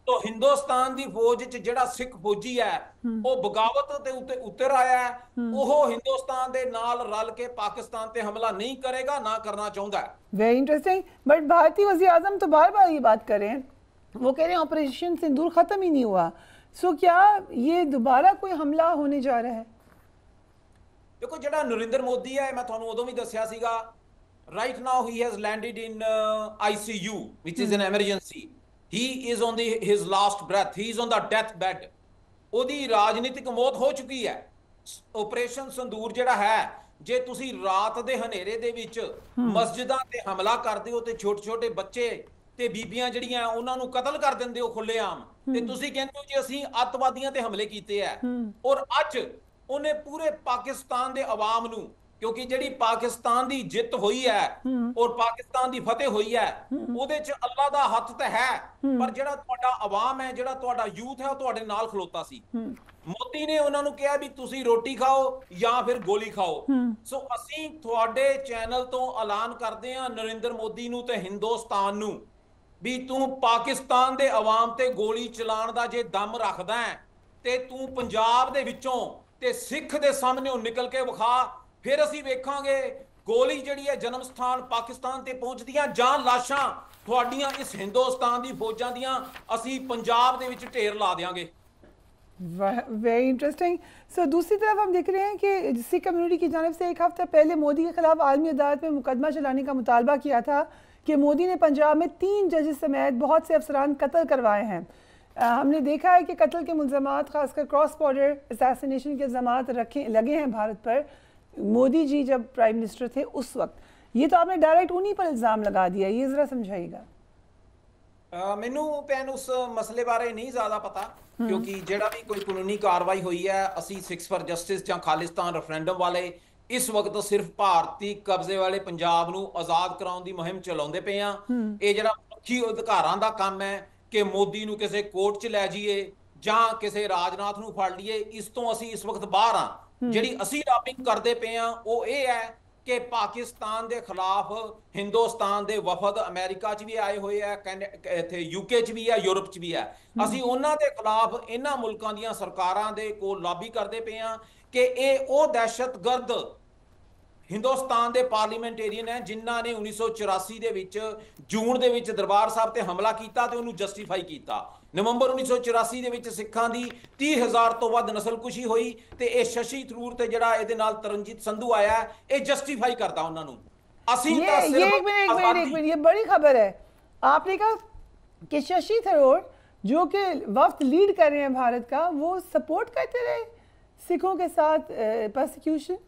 तो हिंदुस्तान ਦੀ ਫੌਜ ਚ ਜਿਹੜਾ ਸਿੱਖ ਫੌਜੀ ਹੈ ਉਹ ਬਗਾਵਤ ਦੇ ਉੱਤੇ ਉਤਰ ਆਇਆ ਹੈ ਉਹ ਹਿੰਦੁਸਤਾਨ ਦੇ ਨਾਲ ਰਲ ਕੇ ਪਾਕਿस्तान ਤੇ हमला नहीं करेगा ना करना चाहता है। Very interesting. बट भारतीय वज़ीर आज़म तो बार बार ये बात कर रहे हैं, वो कह रहे हैं ऑपरेशन सिंदूर खत्म ही नहीं हुआ। सो क्या ये दोबारा कोई हमला होने जा रहा है? देखो ਜਿਹੜਾ ਨਰਿੰਦਰ ਮੋਦੀ ਹੈ ਮੈਂ ਤੁਹਾਨੂੰ ਉਦੋਂ ਵੀ ਦੱਸਿਆ ਸੀਗਾ right now he has landed in ICU which is an emergency he is on his last breath he is on the death bed ਉਹਦੀ ਰਾਜਨੀਤਿਕ ਮੌਤ ਹੋ ਚੁੱਕੀ ਹੈ ਆਪਰੇਸ਼ਨ ਸੰਦੂਰ ਜਿਹੜਾ ਹੈ, ਜੇ ਤੁਸੀਂ ਰਾਤ ਦੇ ਹਨੇਰੇ ਦੇ ਵਿੱਚ ਮਸਜਿਦਾਂ ਤੇ ਹਮਲਾ ਕਰਦੇ ਹੋ ਤੇ ਛੋਟੇ ਛੋਟੇ ਬੱਚੇ ਤੇ ਬੀਬੀਆਂ ਜਿਹੜੀਆਂ ਉਹਨਾਂ ਨੂੰ ਕਤਲ ਕਰ ਦਿੰਦੇ ਹੋ ਖੁੱਲੇਆਮ, ਤੇ ਤੁਸੀਂ ਕਹਿੰਦੇ ਹੋ ਜੀ ਅਸੀਂ ਅੱਤਵਾਦੀਆਂ ਤੇ ਹਮਲੇ ਕੀਤੇ ਆ। ਔਰ ਅੱਜ ਉਹਨੇ ਪੂਰੇ ਪਾਕਿਸਤਾਨ ਦੇ ਆਵਾਮ ਨੂੰ, ਕਿਉਂਕਿ ਜਿਹੜੀ ਪਾਕਿਸਤਾਨ ਦੀ ਜਿੱਤ ਹੋਈ ਹੈ ਔਰ ਪਾਕਿਸਤਾਨ ਦੀ ਫਤਿਹ ਹੋਈ ਹੈ, ਉਹਦੇ 'ਚ ਅੱਲਾ ਦਾ ਹੱਥ ਤਾਂ ਹੈ, ਪਰ ਜਿਹੜਾ ਤੁਹਾਡਾ ਆਵਾਮ ਹੈ, ਜਿਹੜਾ ਤੁਹਾਡਾ ਯੂਥ ਹੈ, ਉਹ ਤੁਹਾਡੇ ਨਾਲ ਖਲੋਤਾ ਸੀ। ਮੋਦੀ ਨੇ ਉਹਨਾਂ ਨੂੰ ਕਿਹਾ ਵੀ ਤੁਸੀਂ ਰੋਟੀ ਖਾਓ ਜਾਂ ਫਿਰ ਗੋਲੀ ਖਾਓ। ਸੋ ਅਸੀਂ ਤੁਹਾਡੇ ਚੈਨਲ ਤੋਂ ਐਲਾਨ ਕਰਦੇ ਹਾਂ ਨਰਿੰਦਰ ਮੋਦੀ ਨੂੰ ਤੇ ਹਿੰਦੁਸਤਾਨ ਨੂੰ ਵੀ ਤੂੰ ਪਾਕਿਸਤਾਨ ਦੇ ਆਵਾਮ ਤੇ ਗੋਲੀ ਚਲਾਉਣ ਦਾ ਜੇ ਦਮ ਰੱਖਦਾ ਹੈ ਤੇ ਤੂੰ ਪੰਜਾਬ ਦੇ ਵਿੱਚੋਂ ਤੇ ਸਿੱਖ ਦੇ ਸਾਹਮਣੇ ਨਿਕਲ ਕੇ ਵਿਖਾ, ਫਿਰ ਅਸੀਂ ਵੇਖਾਂਗੇ ਗੋਲੀ ਜਿਹੜੀ ਹੈ ਜਨਮ ਸਥਾਨ ਪਾਕਿਸਤਾਨ ਤੇ ਪਹੁੰਚਦੀਆਂ ਜਾਂ ਲਾਸ਼ਾਂ ਤੁਹਾਡੀਆਂ ਇਸ ਹਿੰਦੁਸਤਾਨ ਦੀ ਫੌਜਾਂ ਦੀਆਂ ਅਸੀਂ ਪੰਜਾਬ ਦੇ ਵਿੱਚ ਢੇਰ ਲਾ देंगे। Very interesting. सो दूसरी तरफ हम देख रहे हैं कि सिख कम्युनिटी की जानब से एक हफ्ता पहले मोदी के खिलाफ आलमी अदालत में मुकदमा चलाने का मुतालबा किया था कि मोदी ने पंजाब में 3 जजेस समेत बहुत से अफसरान कत्ल करवाए हैं। हमने देखा है कि कत्ल के मुल्ज़मात खासकर क्रॉस बॉर्डर असैसिनेशन के इल्ज़ामात लगे हैं भारत पर। मोदी जी जब प्राइम मिनिस्टर थे उस वक्त, ये तो आपने डायरेक्ट उन्हीं पर इल्ज़ाम लगा दिया, ये ज़रा समझाइएगा। मैनू भैन उस मसले बारे नहीं ज़्यादा पता, क्योंकि ਜਿਹੜਾ भी कोई कानूनी कार्रवाई हुई है, ਅਸੀਂ सिक्स फॉर जस्टिस ਜਾਂ खालिस्तान रेफरेंडम वाले इस वक्त सिर्फ भारती कब्जे वाले पंजाब ਨੂੰ आज़ाद कराउण ਦੀ ਮੁਹਿੰਮ ਚਲਾਉਂਦੇ ਪਏ ਆ। ਇਹ ਜਿਹੜਾ ਮੁੱਖੀ ਅਧਿਕਾਰਾਂ ਦਾ ਕੰਮ ਹੈ ਕਿ ਮੋਦੀ ਨੂੰ ਕਿਸੇ ਕੋਰਟ 'ਚ ਲੈ ਜਾਈਏ ਜਾਂ ਕਿਸੇ ਰਾਜਨਾਥ ਨੂੰ ਫੜ ਲਈਏ, ਇਸ ਤੋਂ ਅਸੀਂ ਇਸ ਵਕਤ ਬਾਹਰ ਆ। ਜਿਹੜੀ ਅਸੀਂ ਲੌਬਿੰਗ ਕਰਦੇ ਪਏ ਆ ਉਹ ਇਹ ਹੈ ਕਿ ਪਾਕਿਸਤਾਨ ਦੇ ਖਿਲਾਫ ਹਿੰਦੁਸਤਾਨ ਦੇ ਵਫਦ ਅਮਰੀਕਾ 'ਚ ਵੀ ਆਏ ਹੋਏ ਆ, ਇੱਥੇ ਯੂਕੇ 'ਚ ਵੀ ਆ, ਯੂਰਪ 'ਚ ਵੀ ਆ। ਅਸੀਂ ਉਹਨਾਂ ਦੇ ਖਿਲਾਫ ਇਹਨਾਂ ਮੁਲਕਾਂ ਦੀਆਂ ਸਰਕਾਰਾਂ ਦੇ ਕੋਲ ਲੌਬੀ ਕਰਦੇ ਪਏ ਆ ਕਿ ਇਹ ਉਹ ਦਹਿਸ਼ਤਗਰਦ ਹਿੰਦੁਸਤਾਨ ਦੇ ਪਾਰਲੀਮੈਂਟੇਰੀਅਨ ਹੈ ਜਿਨ੍ਹਾਂ ਨੇ 1984 ਦੇ ਵਿੱਚ ਜੂਨ ਦੇ ਵਿੱਚ ਦਰਬਾਰ ਸਾਹਿਬ ਤੇ ਹਮਲਾ ਕੀਤਾ ਤੇ ਉਹਨੂੰ ਜਸਟੀਫਾਈ ਕੀਤਾ। ਨਵੰਬਰ 1984 ਦੇ ਵਿੱਚ ਸਿੱਖਾਂ ਦੀ 30,000 ਤੋਂ ਵੱਧ ਨਸਲਕੁਸ਼ੀ ਹੋਈ ਤੇ ਇਹ ਸ਼ਸ਼ੀ ਥਰੂਰ ਤੇ ਜਿਹੜਾ ਇਹਦੇ ਨਾਲ ਤਰਨਜੀਤ ਸੰਧੂ ਆਇਆ ਇਹ ਜਸਟੀਫਾਈ ਕਰਦਾ ਉਹਨਾਂ ਨੂੰ। ਅਸੀਂ ਤਾਂ ਸਿਰਫ एक मिनट, ये बड़ी खबर है। आपने कहा कि शशि थरूर जो कि वफ्द लीड कर रहे हैं भारत का, वो सपोर्ट करते रहे सिखों के साथ परसिक्यूशन।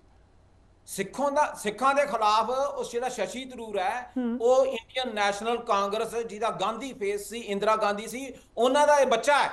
ਸਿੱਖਾਂ ਦੇ ਖਿਲਾਫ ਉਸ ਜਿਹੜਾ ਸ਼ਸ਼ੀ ਥਰੂਰ ਹੈ ਉਹ ਇੰਡੀਅਨ ਨੈਸ਼ਨਲ ਕਾਂਗਰਸ ਜਿਹਦਾ ਗਾਂਧੀ ਫੇਸ ਸੀ, ਇੰਦਰਾ ਗਾਂਧੀ ਸੀ, ਉਹਨਾਂ ਦਾ ਇਹ ਬੱਚਾ ਹੈ।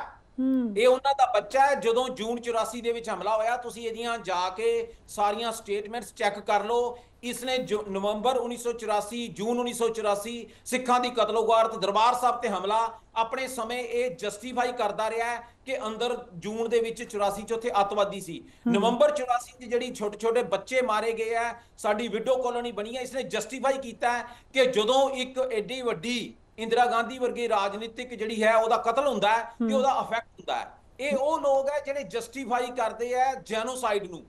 ਇਹ ਉਹਨਾਂ ਦਾ ਬੱਚਾ ਹੈ। ਜਦੋਂ ਜੂਨ 84 ਦੇ ਵਿੱਚ ਹਮਲਾ ਹੋਇਆ, ਤੁਸੀਂ ਇਹਦੀਆਂ ਜਾ ਕੇ ਸਾਰੀਆਂ ਸਟੇਟਮੈਂਟਸ ਚੈੱਕ ਕਰ ਲਓ। ਇਸਨੇ ਨਵੰਬਰ 1984 ਜੂਨ 1984 ਸਿੱਖਾਂ ਦੀ ਕਤਲੋਗਾਰਤ ਦਰਬਾਰ ਸਾਹਿਬ ਤੇ ਹਮਲਾ ਆਪਣੇ ਸਮੇਂ ਇਹ ਜਸਟੀਫਾਈ ਕਰਦਾ ਰਿਹਾ ਹੈ ਕਿ ਅੰਦਰ ਜੂਨ ਦੇ ਵਿੱਚ 84 ਚ ਉੱਥੇ ਅੱਤਵਾਦੀ ਸੀ। ਨਵੰਬਰ 84 ਚ ਜਿਹੜੀ ਛੋਟੇ ਛੋਟੇ ਬੱਚੇ ਮਾਰੇ ਗਏ ਆ, ਸਾਡੀ ਵਿਡੋ ਕਲੋਨੀ ਬਣੀ ਹੈ, ਇਸਨੇ ਜਸਟੀਫਾਈ ਕੀਤਾ ਹੈ ਕਿ ਜਦੋਂ ਇੱਕ ਐਡੀ ਵੱਡੀ ਇੰਦਰਾ ਗਾਂਧੀ ਵਰਗੀ ਰਾਜਨੀਤਿਕ ਜਿਹੜੀ ਹੈ ਉਹਦਾ ਕਤਲ ਹੁੰਦਾ ਹੈ ਤੇ ਉਹਦਾ ਇਫੈਕਟ ਹੁੰਦਾ ਹੈ। ਇਹ ਉਹ ਲੋਕ ਹੈ ਜਿਹੜੇ ਜਸਟੀਫਾਈ ਕਰਦੇ ਆ ਜੈਨੋਸਾਈਡ ਨੂੰ।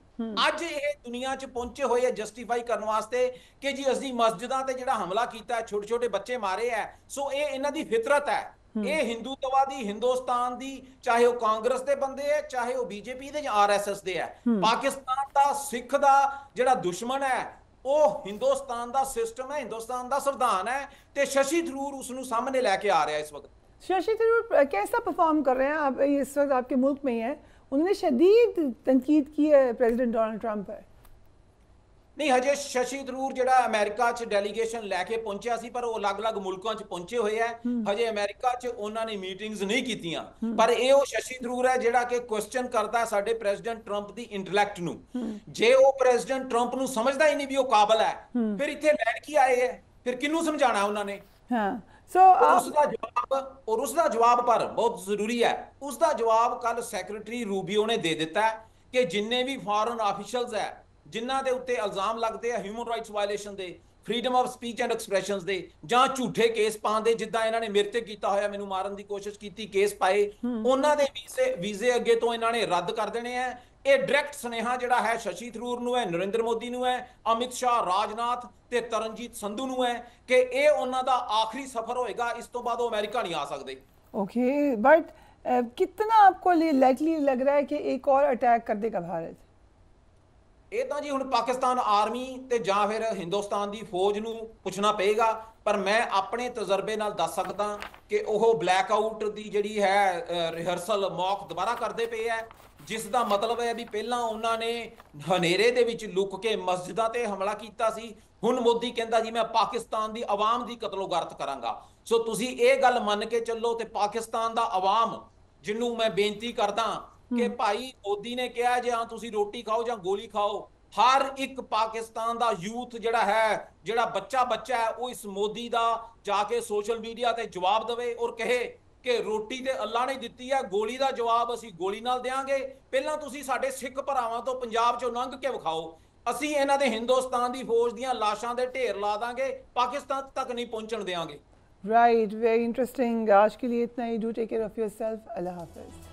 ਅੱਜ ਇਹ ਦੁਨੀਆ 'ਚ ਪਹੁੰਚੇ ਹੋਏ ਆ ਜਸਟੀਫਾਈ ਕਰਨ ਵਾਸਤੇ ਕਿ ਜੀ ਅਸੀਂ ਮਸਜਿਦਾਂ ਤੇ ਜਿਹੜਾ ਹਮਲਾ ਕੀਤਾ, ਛੋਟੇ ਛੋਟੇ ਬੱਚੇ ਮਾਰੇ ਆ। ਸੋ ਇਹ ਇਹਨਾਂ ਦੀ ਫਿਤਰਤ ਹੈ। ਇਹ ਹਿੰਦੂਤਵਾਦੀ ਹਿੰਦੁਸਤਾਨ ਦੀ, ਚਾਹੇ ਉਹ ਕਾਂਗਰਸ ਦੇ ਬੰਦੇ ਹੈ, ਚਾਹੇ ਉਹ ਬੀਜੇਪੀ ਦੇ ਜਾਂ ਆਰਐਸਐਸ ਦੇ ਹੈ। ਪਾਕਿਸਤਾਨ ਦਾ ਸਿੱਖ ਦਾ ਜਿਹੜਾ ਦੁਸ਼ਮਣ ਹੈ ਉਹ ਹਿੰਦੁਸਤਾਨ ਦਾ ਸਿਸਟਮ ਹੈ, ਹਿੰਦੁਸਤਾਨ ਦਾ ਸੰਵਿਧਾਨ ਹੈ ਤੇ ਸ਼ਸ਼ੀ ਥਰੂਰ ਉਸ ਨੂੰ ਸਾਹਮਣੇ ਲੈ ਕੇ ਆ ਰਿਹਾ ਇਸ वक्त। शशि थरूर कैसा परफॉर्म कर रहे हैं? आप इस वक्त आपके मुल्क में ही हैं, उन्होंने शदीद तनकीद की है प्रेसिडेंट डोनाल्ड ट्रंप पर। नहीं, हजे शशि थरूर ਜਿਹੜਾ ਅਮਰੀਕਾ 'ਚ ਡੈਲੀਗੇਸ਼ਨ ਲੈ ਕੇ ਪਹੁੰਚਿਆ ਸੀ, ਪਰ ਉਹ ਅਲੱਗ-ਅਲੱਗ ਮੁਲਕਾਂ 'ਚ ਪਹੁੰਚੇ ਹੋਏ ਆ। ਹਜੇ ਅਮਰੀਕਾ 'ਚ ਉਹਨਾਂ ਨੇ ਮੀਟਿੰਗਸ ਨਹੀਂ ਕੀਤੀਆਂ, ਪਰ ਇਹ ਉਹ ਸ਼ਸ਼ੀ ਥਰੂਰ ਹੈ ਜਿਹੜਾ ਕਿ ਕੁਐਸਚਨ ਕਰਦਾ ਸਾਡੇ ਪ੍ਰੈਜ਼ੀਡੈਂਟ ਟਰੰਪ ਦੀ ਇੰਟੈਲੈਕਟ ਨੂੰ। ਜੇ ਉਹ ਪ੍ਰੈਜ਼ੀਡੈਂਟ ਟਰੰਪ ਨੂੰ ਸਮਝਦਾ ਹੀ ਨਹੀਂ ਵੀ ਉਹ ਕਾਬਲ ਹੈ, ਫਿਰ ਇੱਥੇ ਲੈਣ ਕੀ ਆਏ ਹੈ? ਫਿਰ ਕਿਹਨੂੰ ਸਮਝਾਣਾ ਉਹਨਾਂ ਨੇ? उसका जवाब पर बहुत जरूरी है। उसका जवाब कल सैकटरी रूबियो ने दे दिता है कि जिन्ने भी फॉरेन ऑफिशियल्स है जिन्हां दे उत्ते इल्जाम लगते हैं ह्यूमन राइट्स वायलेशन दे, freedom of speech and expressions दे, जां झूठे केस पाउंदे जिद्दां इन्हां ने मेरे ते कीता होया, मैनूं मारन दी कोशिश कीती, केस पाए, उन्हां दे वीजे अगे तो इन्हां ने रद्द कर देने हैं। ਇਹ ਡਾਇਰੈਕਟ ਸੁਨੇਹਾ ਜਿਹੜਾ ਹੈ ਸ਼ਸ਼ੀ ਥਰੂਰ ਨੂੰ ਹੈ, ਨਰਿੰਦਰ ਮੋਦੀ ਨੂੰ ਹੈ, ਅਮਿਤ ਸ਼ਾਹ, ਰਾਜਨਾਥ ਤੇ ਤਰਨਜੀਤ ਸੰਧੂ ਨੂੰ ਹੈ ਕਿ ਇਹ ਉਹਨਾਂ ਦਾ ਆਖਰੀ ਸਫ਼ਰ ਹੋਏਗਾ। ਇਸ ਤੋਂ ਬਾਅਦ ਉਹ ਅਮਰੀਕਾ ਨਹੀਂ ਆ ਸਕਦੇ। ओके, बट कितना आपको लाइकली लग रहा है कि एक और अटैक कर देगा भारत? ਇਹ ਤਾਂ ਜੀ ਹੁਣ ਪਾਕਿਸਤਾਨ ਆਰਮੀ ਤੇ ਜਾਂ ਫਿਰ ਹਿੰਦੁਸਤਾਨ ਦੀ ਫੌਜ ਨੂੰ ਪੁੱਛਣਾ ਪਏਗਾ, ਪਰ ਮੈਂ ਆਪਣੇ ਤਜਰਬੇ ਨਾਲ ਦੱਸ ਸਕਦਾ ਕਿ ਉਹ ਬਲੈਕ ਆਊਟ ਦੀ ਜਿਹੜੀ ਹੈ ਰਿਹਰਸਲ ਮੌਕ ਦੁਬਾਰਾ ਕਰਦੇ ਪਏ ਹੈ। ਜਿਸ ਦਾ ਮਤਲਬ ਹੈ ਵੀ ਪਹਿਲਾਂ ਉਹਨਾਂ ਨੇ ਹਨੇਰੇ ਦੇ ਵਿੱਚ ਲੁਕ ਕੇ ਮਸਜਿਦਾਂ ਤੇ ਹਮਲਾ ਕੀਤਾ ਸੀ, ਹੁਣ ਮੋਦੀ ਕਹਿੰਦਾ ਜੀ ਮੈਂ ਪਾਕਿਸਤਾਨ ਦੀ ਆਵਾਮ ਦੀ ਕਤਲੋਗਾਰਤ ਕਰਾਂਗਾ। ਸੋ ਤੁਸੀਂ ਇਹ ਗੱਲ ਮੰਨ ਕੇ ਚੱਲੋ ਤੇ ਪਾਕਿਸਤਾਨ ਦਾ ਆਵਾਮ ਜਿਹਨੂੰ ਮੈਂ ਬੇਨਤੀ ਕਰਦਾ ਕਿ ਭਾਈ ਮੋਦੀ ਨੇ ਕਿਹਾ ਜੇ ਹਾਂ ਤੁਸੀਂ ਰੋਟੀ ਖਾਓ ਜਾਂ ਗੋਲੀ ਖਾਓ, ਹਰ ਇੱਕ ਪਾਕਿਸਤਾਨ ਦਾ ਯੂਥ ਜਿਹੜਾ ਹੈ, ਜਿਹੜਾ ਬੱਚਾ ਹੈ, ਉਹ ਇਸ ਮੋਦੀ ਦਾ ਜਾ ਕੇ ਸੋਸ਼ਲ ਮੀਡੀਆ ਤੇ ਜਵਾਬ ਦੇਵੇ ਔਰ ਕਹੇ ਕਿ ਰੋਟੀ ਤੇ ਅੱਲਾ ਨੇ ਦਿੱਤੀ ਹੈ, ਗੋਲੀ ਦਾ ਜਵਾਬ ਅਸੀਂ ਗੋਲੀ ਨਾਲ ਦੇਵਾਂਗੇ। ਪਹਿਲਾਂ ਤੁਸੀਂ ਸਾਡੇ ਸਿੱਖ ਭਰਾਵਾਂ ਤੋਂ ਪੰਜਾਬ ਚੋਂ ਲੰਘ ਕੇ ਵਿਖਾਓ, ਅਸੀਂ ਇਹਨਾਂ ਦੇ ਹਿੰਦੁਸਤਾਨ ਦੀ ਫੌਜ ਦੀਆਂ ਲਾਸ਼ਾਂ ਦੇ ਢੇਰ ਲਾ ਦਾਂਗੇ, ਪਾਕਿस्तान तक नहीं पहुंचने देंगे। Right, very interesting. आज के लिए इतना ही। Do take care of yourself. अल्लाह हाफिज।